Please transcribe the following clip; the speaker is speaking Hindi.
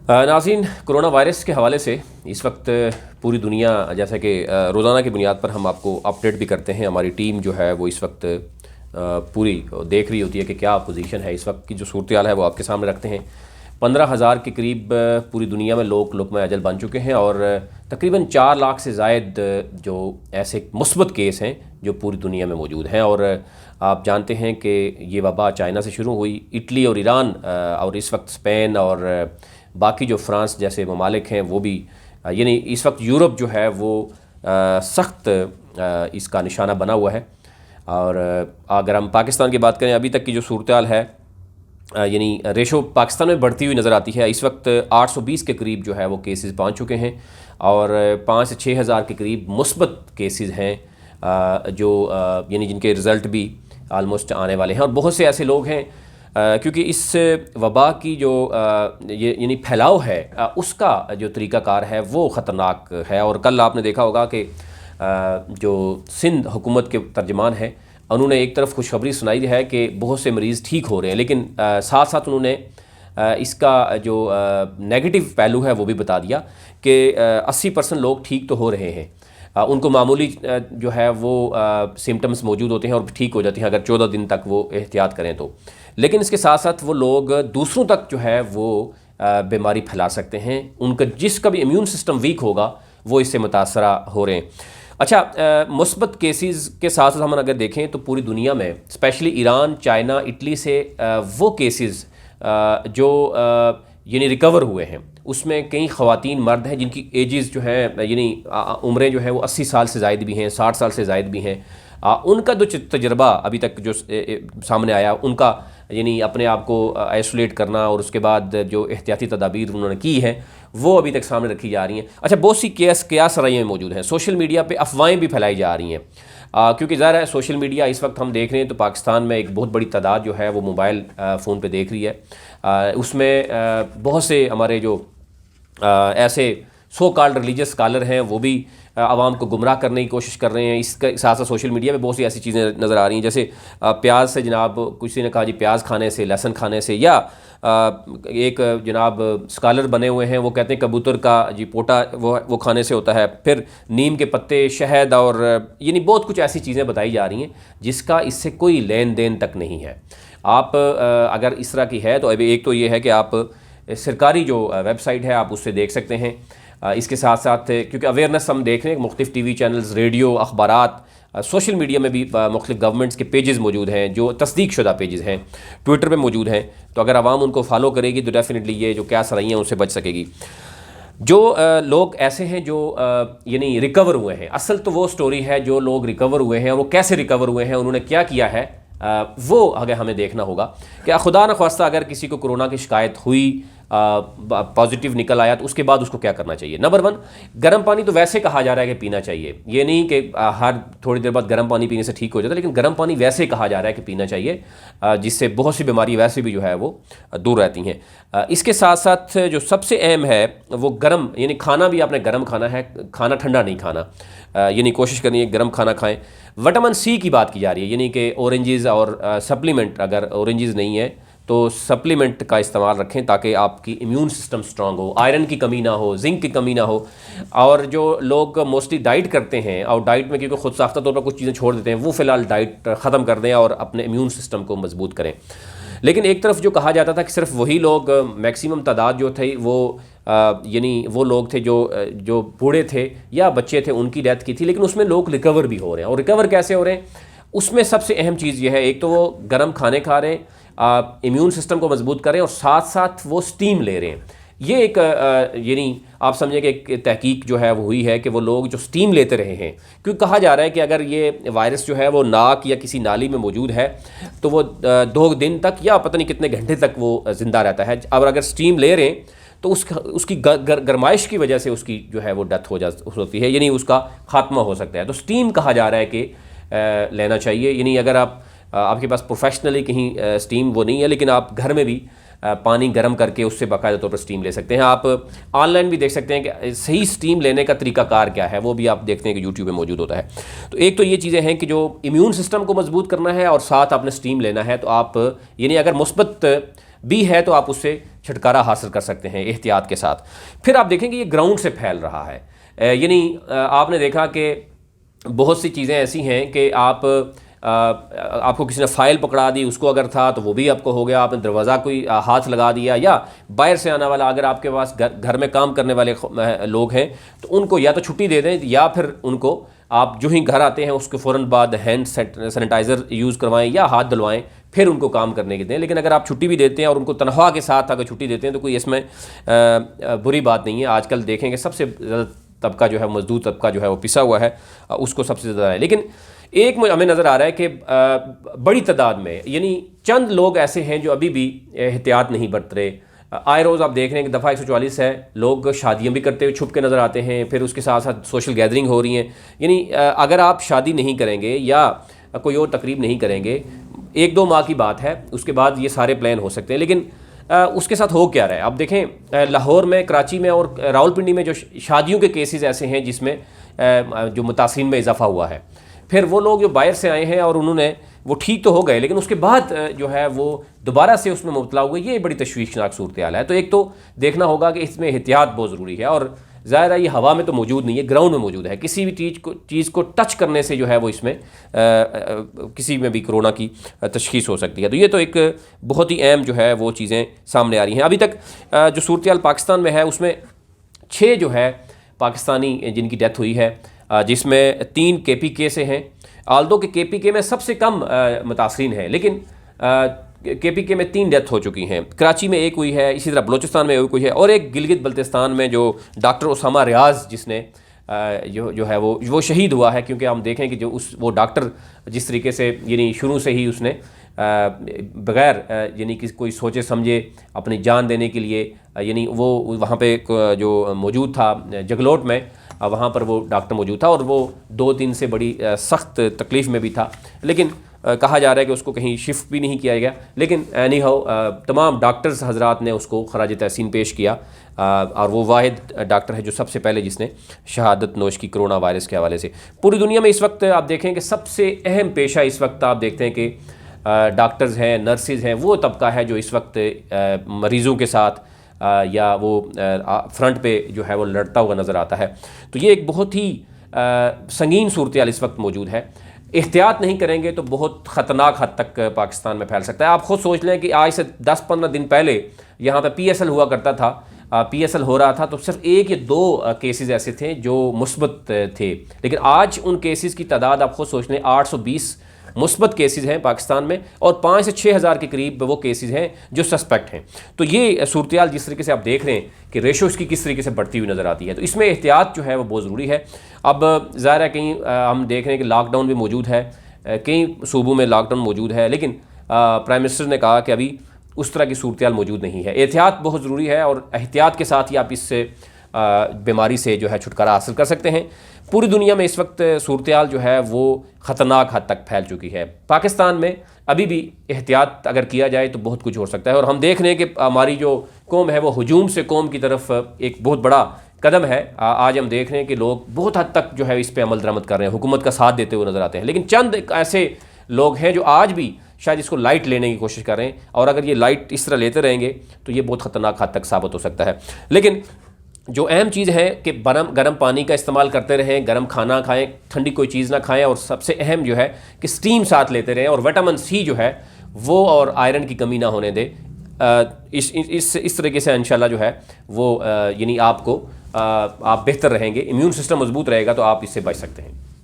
नाज़रीन, कोरोना वायरस के हवाले से इस वक्त पूरी दुनिया, जैसा कि रोज़ाना की बुनियाद पर हम आपको अपडेट भी करते हैं, हमारी टीम जो है वो इस वक्त पूरी देख रही होती है कि क्या पोजीशन है। इस वक्त की जो सूरत हाल है वो आपके सामने रखते हैं। 15,000 के करीब पूरी दुनिया में लोग लुक़्मा अजल बन चुके हैं और तकरीबन 4 लाख से ज़ायद जो ऐसे मुस्बत केस हैं जो पूरी दुनिया में मौजूद हैं। और आप जानते हैं कि ये वबा चाइना से शुरू हुई, इटली और ईरान और इस वक्त स्पेन और बाकी जो फ्रांस जैसे ममालिक हैं वो भी, यानी इस वक्त यूरोप जो है वो सख्त इसका निशाना बना हुआ है। और अगर हम पाकिस्तान की बात करें, अभी तक की जो सूरत हाल है, यानी रेशो पाकिस्तान में बढ़ती हुई नज़र आती है। इस वक्त 820 के करीब जो है वो केसेस पहुंच चुके हैं और 5 से 6 हज़ार के करीब मुस्बत केसेस हैं जो यानी जिनके रिज़ल्ट भी आलमोस्ट आने वाले हैं। और बहुत से ऐसे लोग हैं क्योंकि इस वबा की जो ये यानी फैलाव है उसका जो तरीक़ाकार है वो ख़तरनाक है। और कल आपने देखा होगा कि जो सिंध हुकूमत के तर्जमान हैं उन्होंने एक तरफ खुशखबरी सुनाई है कि बहुत से मरीज़ ठीक हो रहे हैं, लेकिन साथ साथ उन्होंने इसका जो नेगेटिव पहलू है वो भी बता दिया कि 80% लोग ठीक तो हो रहे हैं, उनको मामूली जो है वो सिम्टम्स मौजूद होते हैं और ठीक हो जाते हैं अगर 14 दिन तक वो एहतियात करें तो। लेकिन इसके साथ साथ वो लोग दूसरों तक जो है वो बीमारी फैला सकते हैं। उनका जिसका भी इम्यून सिस्टम वीक होगा वो इससे मुतासरा हो रहे हैं। अच्छा, मुस्बत केसेस के साथ साथ हम अगर देखें तो पूरी दुनिया में स्पेशली ईरान, चाइना, इटली से वो केसेस जो यानी रिकवर हुए हैं उसमें कई ख़वातीन मर्द हैं जिनकी एजेस जो हैं यानी उम्रें जो हैं वो 80 साल से ज़ायद भी हैं, 60 साल से ज़ायद भी हैं। उनका जो तजर्बा अभी तक जो सामने आया, उनका यानी अपने आप को आइसोलेट करना और उसके बाद जो एहतियाती तदाबीर उन्होंने की है वो अभी तक सामने रखी जा रही हैं। अच्छा, बहुत सी कियास रवाइयाँ मौजूद हैं, सोशल मीडिया पे अफवाहें भी फैलाई जा रही हैं क्योंकि ज़ाहिर है सोशल मीडिया इस वक्त हम देख रहे हैं तो पाकिस्तान में एक बहुत बड़ी तादाद जो है वो मोबाइल फ़ोन पे देख रही है। उसमें बहुत से हमारे जो ऐसे सो कॉल्ड रिलीजियस स्कॉलर हैं वो भी आवाम को गुमराह करने की कोशिश कर रहे हैं। इसके साथ साथ सोशल मीडिया पे बहुत सी ऐसी चीज़ें नज़र आ रही हैं, जैसे प्याज से जनाब किसी ने कहा जी प्याज खाने से, लहसुन खाने से, या एक जनाब स्कॉलर बने हुए हैं वो कहते हैं कबूतर का जी पोटा वो खाने से होता है। फिर नीम के पत्ते, शहद और यानी बहुत कुछ ऐसी चीज़ें बताई जा रही हैं जिसका इससे कोई लेन देन तक नहीं है। आप अगर इस तरह की है तो अभी एक तो ये है कि आप सरकारी जो वेबसाइट है आप उससे देख सकते हैं। इसके साथ साथ क्योंकि अवेयरनेस हम देख रहे हैं, मुख्तलिफ टीवी चैनल्स, रेडियो, अखबारात, सोशल मीडिया में भी मुख्तलिफ गवर्नमेंट्स के पेजेस मौजूद हैं जो तस्दीक शुदा पेजेस हैं, ट्विटर पे मौजूद हैं। तो अगर आवाम उनको फॉलो करेगी तो डेफिनेटली ये जो क्या सराइयाँ उनसे बच सकेगी। जो लोग ऐसे हैं जो यानी रिकवर हुए हैं, असल तो वो स्टोरी है जो लोग रिकवर हुए हैं और वो कैसे रिकवर हुए हैं, उन्होंने क्या किया है, वो अगर हमें देखना होगा कि खुदा न ख्वास्ता अगर किसी को कोरोना की शिकायत हुई, पॉजिटिव निकल आया तो उसके बाद उसको क्या करना चाहिए। नंबर 1, गर्म पानी तो वैसे कहा जा रहा है कि पीना चाहिए, ये नहीं कि हर थोड़ी देर बाद गर्म पानी पीने से ठीक हो जाता है, लेकिन गर्म पानी वैसे कहा जा रहा है कि पीना चाहिए जिससे बहुत सी बीमारी वैसे भी जो है वो दूर रहती हैं। इसके साथ साथ जो सबसे अहम है वो गर्म, यानी खाना भी आपने गर्म खाना है, खाना ठंडा नहीं खाना, यानी कोशिश करनी है गर्म खाना खाएं। विटामिन सी की बात की जा रही है, यानी कि ऑरेंजेस और सप्लीमेंट, अगर ऑरेंजेस नहीं है तो सप्लीमेंट का इस्तेमाल रखें ताकि आपकी इम्यून सिस्टम स्ट्रांग हो, आयरन की कमी ना हो, जिंक की कमी ना हो। और जो लोग मोस्टली डाइट करते हैं और डाइट में क्योंकि खुद साख्ता तौर पर कुछ चीज़ें छोड़ देते हैं, वो फ़िलहाल डाइट ख़त्म कर दें और अपने इम्यून सिस्टम को मजबूत करें। लेकिन एक तरफ जो कहा जाता था कि सिर्फ वही लोग, मैक्सिमम तादाद जो थे वो यानी वो लोग थे जो बूढ़े थे या बच्चे थे उनकी डेथ की थी, लेकिन उसमें लोग रिकवर भी हो रहे हैं। और रिकवर कैसे हो रहे हैं, उसमें सबसे अहम चीज़ यह है, एक तो वो गर्म खाने खा रहे हैं, इम्यून सिस्टम को मजबूत करें और साथ साथ वो स्टीम ले रहे हैं। ये एक यानी आप समझें कि एक तहकीक जो है वो हुई है कि वो लोग जो स्टीम लेते रहे हैं, क्योंकि कहा जा रहा है कि अगर ये वायरस जो है वो नाक या किसी नाली में मौजूद है तो वो 2 दिन तक या पता नहीं कितने घंटे तक वो ज़िंदा रहता है। अब अगर स्टीम ले रहे हैं तो उसकी गरमाइश की वजह से उसकी जो है वो डेथ होती है, यानी उसका खात्मा हो सकता है। तो स्टीम कहा जा रहा है कि लेना चाहिए, यानी अगर आपके पास प्रोफेशनली कहीं स्टीम वो नहीं है, लेकिन आप घर में भी पानी गर्म करके उससे बाकायदा तौर पर स्टीम ले सकते हैं। आप ऑनलाइन भी देख सकते हैं कि सही स्टीम लेने का तरीकाकार क्या है, वो भी आप देखते हैं कि यूट्यूब में मौजूद होता है। तो एक तो ये चीज़ें हैं कि जो इम्यून सिस्टम को मजबूत करना है और साथ आपने स्टीम लेना है, तो आप यानी अगर मुस्बत भी है तो आप उससे छुटकारा हासिल कर सकते हैं एहतियात के साथ। फिर आप देखेंगे ये ग्राउंड से फैल रहा है, यानी आपने देखा कि बहुत सी चीज़ें ऐसी हैं कि आपको किसी ने फ़ाइल पकड़ा दी, उसको अगर था तो वो भी आपको हो गया, आपने दरवाज़ा कोई हाथ लगा दिया, या बाहर से आने वाला, अगर आपके पास घर में काम करने वाले लोग हैं तो उनको या तो छुट्टी दे दें, या फिर उनको आप जो ही घर आते हैं उसके फ़ौरन बाद हैंड सैनिटाइज़र यूज़ करवाएं या हाथ धुलवाएं, फिर उनको काम करने के दें। लेकिन अगर आप छुट्टी भी देते हैं और उनको तनख्वाह के साथ अगर छुट्टी देते हैं तो कोई इसमें बुरी बात नहीं है। आजकल देखेंगे सबसे ज़्यादा तबका जो है, मजदूर तबका जो है वो पिसा हुआ है, उसको सबसे ज़्यादा है। लेकिन एक हमें नज़र आ रहा है कि बड़ी तादाद में, यानी चंद लोग ऐसे हैं जो अभी भी एहतियात नहीं बरत रहे। आए रोज़ आप देख रहे हैं कि दफ़ा 144 है, लोग शादियाँ भी करते हुए छुप के नज़र आते हैं, फिर उसके साथ साथ सोशल गैदरिंग हो रही हैं। यानी अगर आप शादी नहीं करेंगे या कोई और तकरीब नहीं करेंगे, 1-2 माह की बात है, उसके बाद ये सारे प्लान हो सकते हैं। लेकिन उसके साथ हो क्या रहा है, आप देखें लाहौर में, कराची में और रावलपिंडी में जो शादियों के केसेस ऐसे हैं जिसमें जो मुतासिन में इजाफा हुआ है। फिर वो लोग जो बाहर से आए हैं और उन्होंने, वो ठीक तो हो गए लेकिन उसके बाद जो है वो दोबारा से उसमें मुबतला हुए, ये बड़ी तशवीशनाक सूरत हाल है। तो एक तो देखना होगा कि इसमें एहतियात बहुत ज़रूरी है, और ज़ाहिर है ये हवा में तो मौजूद नहीं है, ग्राउंड में मौजूद है। किसी भी चीज़ को टच करने से जो है वो इसमें किसी में भी कोरोना की तशखीस हो सकती है। तो ये तो एक बहुत ही अहम जो है वो चीज़ें सामने आ रही हैं। अभी तक जो सूरत हाल पाकिस्तान में है उसमें 6 जो है पाकिस्तानी जिनकी डेथ हुई है, जिसमें 3 KPK से हैं। आल्दो के KPK में सबसे कम मुतासरीन हैं, लेकिन KPK में 3 डेथ हो चुकी हैं। कराची में 1 हुई है, इसी तरह बलूचिस्तान में 1 हुई है, और एक गिलगित बल्तिस्तान में जो डॉक्टर उसामा रियाज जिसने जो है वो शहीद हुआ है। क्योंकि हम देखें कि जो वो डॉक्टर जिस तरीके से, यानी शुरू से ही उसने बग़ैर यानी कि कोई सोचे समझे अपनी जान देने के लिए, यानी वो वहाँ पे जो मौजूद था जगलोट में, वहाँ पर वो डॉक्टर मौजूद था और वो 2-3 से बड़ी सख्त तकलीफ़ में भी था। लेकिन कहा जा रहा है कि उसको कहीं शिफ्ट भी नहीं किया गया। लेकिन एनी हाउ तमाम डॉक्टर्स हजरात ने उसको खराज तहसीन पेश किया, और वो वाहिद डॉक्टर है जो सबसे पहले जिसने शहादत नोश की कोरोना वायरस के हवाले से। पूरी दुनिया में इस वक्त आप देखें कि सबसे अहम पेशा इस वक्त आप देखते हैं कि डॉक्टर्स हैं, नर्सिज़ हैं, वो तबका है जो इस वक्त मरीज़ों के साथ या वो फ्रंट पे जो है वो लड़ता हुआ नज़र आता है। तो ये एक बहुत ही संगीन सूरत हाल इस वक्त मौजूद है। एहतियात नहीं करेंगे तो बहुत ख़तरनाक हद तक पाकिस्तान में फैल सकता है। आप ख़ुद सोच लें कि आज से 10-15 दिन पहले यहाँ पे PSL हुआ करता था, PSL हो रहा था तो सिर्फ 1 या 2 केसेस ऐसे थे जो मुस्बत थे, लेकिन आज उन केसेस की तादाद आप ख़ुद सोच लें 820 मुस्बत केसेस हैं पाकिस्तान में, और 5 से 6 हज़ार के करीब वो केसेस हैं जो सस्पेक्ट हैं। तो ये सूरत हाल जिस तरीके से आप देख रहे हैं कि रेशो इसकी किस तरीके से बढ़ती हुई नज़र आती है, तो इसमें एहतियात जो है वो बहुत ज़रूरी है। अब ज़ाहिर है कहीं हम देख रहे हैं कि लॉकडाउन भी मौजूद है, कई सूबों में लॉकडाउन मौजूद है, लेकिन प्राइम मिनिस्टर ने कहा कि अभी उस तरह की सूरत हाल मौजूद नहीं है। एहतियात बहुत ज़रूरी है, और एहतियात के साथ ही आप इससे बीमारी से जो है छुटकारा हासिल कर सकते हैं। पूरी दुनिया में इस वक्त सूरत हाल जो है वो ख़तरनाक हद तक फैल चुकी है। पाकिस्तान में अभी भी एहतियात अगर किया जाए तो बहुत कुछ हो सकता है, और हम देख रहे हैं कि हमारी जो कौम है वो हुजूम से कौम की तरफ एक बहुत बड़ा कदम है। आज हम देख रहे हैं कि लोग बहुत हद तक जो है इस पर अमल दरामद कर रहे हैं, हुकूमत का साथ देते हुए नज़र आते हैं। लेकिन चंद ऐसे लोग हैं जो आज भी शायद इसको लाइट लेने की कोशिश कर रहे हैं, और अगर ये लाइट इस तरह लेते रहेंगे तो ये बहुत ख़तरनाक हद तक साबित हो सकता है। लेकिन जो अहम चीज़ है कि गर्म पानी का इस्तेमाल करते रहें, गर्म खाना खाएं, ठंडी कोई चीज़ ना खाएं, और सबसे अहम जो है कि स्टीम साथ लेते रहें, और विटामिन C जो है वो और आयरन की कमी ना होने दें। इस तरीके से इंशाल्लाह जो है वो यानी आप बेहतर रहेंगे, इम्यून सिस्टम मजबूत रहेगा तो आप इससे बच सकते हैं।